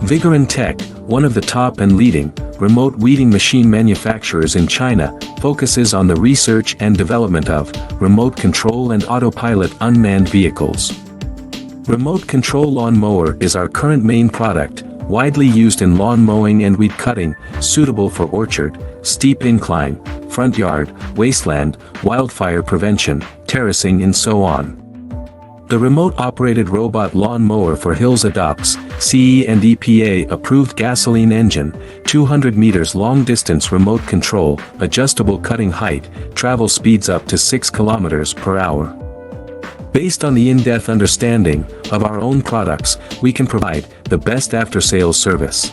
Vigorun Tech, one of the top and leading remote weeding machine manufacturers in China, focuses on the research and development of remote control and autopilot unmanned vehicles. Remote control lawn mower is our current main product, widely used in lawn mowing and weed cutting, suitable for orchard, steep incline, front yard, wasteland, wildfire prevention, terracing and so on. The remote-operated robot lawn mower for hills adopts CE and EPA-approved gasoline engine, 200 meters long-distance remote control, adjustable cutting height, travel speeds up to 6 kilometers per hour. Based on the in-depth understanding of our own products, we can provide the best after-sales service.